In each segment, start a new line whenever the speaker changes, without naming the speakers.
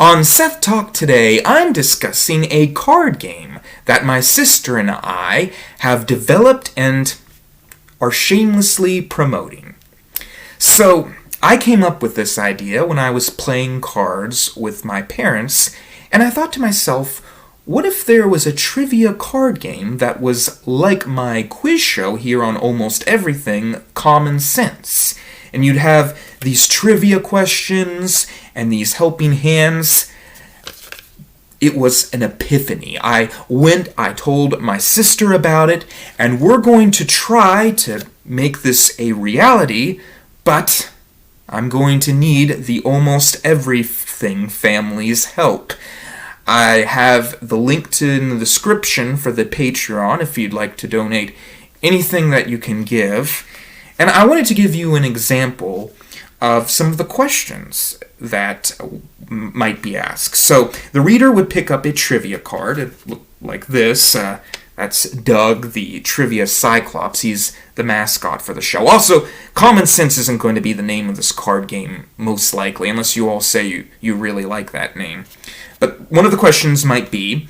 On Seth Talk today, I'm discussing a card game that my sister and I have developed and are shamelessly promoting. So, I came up with this idea when I was playing cards with my parents, and I thought to myself, what if there was a trivia card game that was like my quiz show here on Almost Everything, Common Sense? And you'd have these trivia questions and these helping hands. It was an epiphany. I told my sister about it, and we're going to try to make this a reality, but I'm going to need the Almost Everything family's help. I have the link in the description for the Patreon if you'd like to donate anything that you can give. And I wanted to give you an example of some of the questions that might be asked. So the reader would pick up a trivia card. It looked like this. That's Doug, the trivia cyclops. He's the mascot for the show. Also, Common Sense isn't going to be the name of this card game, most likely, unless you all say you really like that name. But one of the questions might be,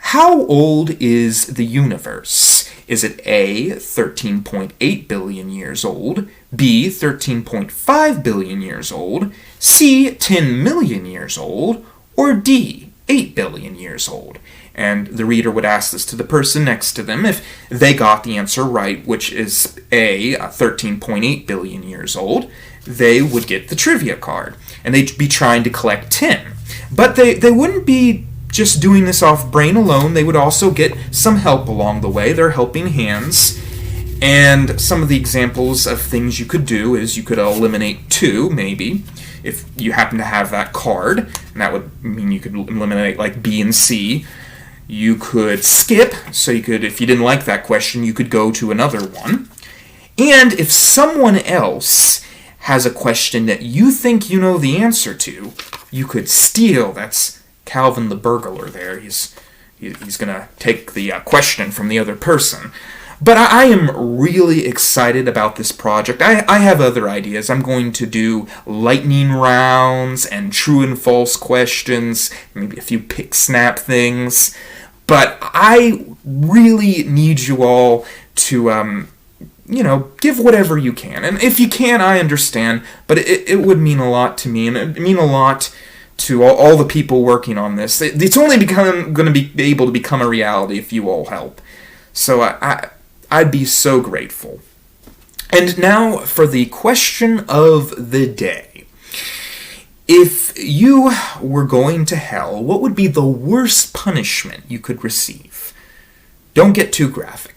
how old is the universe? Is it A, 13.8 billion years old, B, 13.5 billion years old, C, 10 million years old, or D, 8 billion years old? And the reader would ask this to the person next to them. If they got the answer right, which is A, 13.8 billion years old, they would get the trivia card. And they'd be trying to collect 10. But they wouldn't be just doing this off brain alone. They would also get some help along the way. They're helping hands. And some of the examples of things you could do is you could eliminate 2, maybe, if you happen to have that card. And that would mean you could eliminate like B and C. You could skip, so you could, if you didn't like that question, you could go to another one. And if someone else has a question that you think you know the answer to, you could steal. That's Calvin the burglar there. He's going to take the question from the other person. But I am really excited about this project. I have other ideas. I'm going to do lightning rounds and true and false questions, maybe a few pick-snap things. But I really need you all to, give whatever you can. And if you can, I understand, but it would mean a lot to me, and it would mean a lot to all the people working on this. It's only going to be able to become a reality if you all help. So I'd be so grateful. And now for the question of the day. If you were going to hell, what would be the worst punishment you could receive? Don't get too graphic.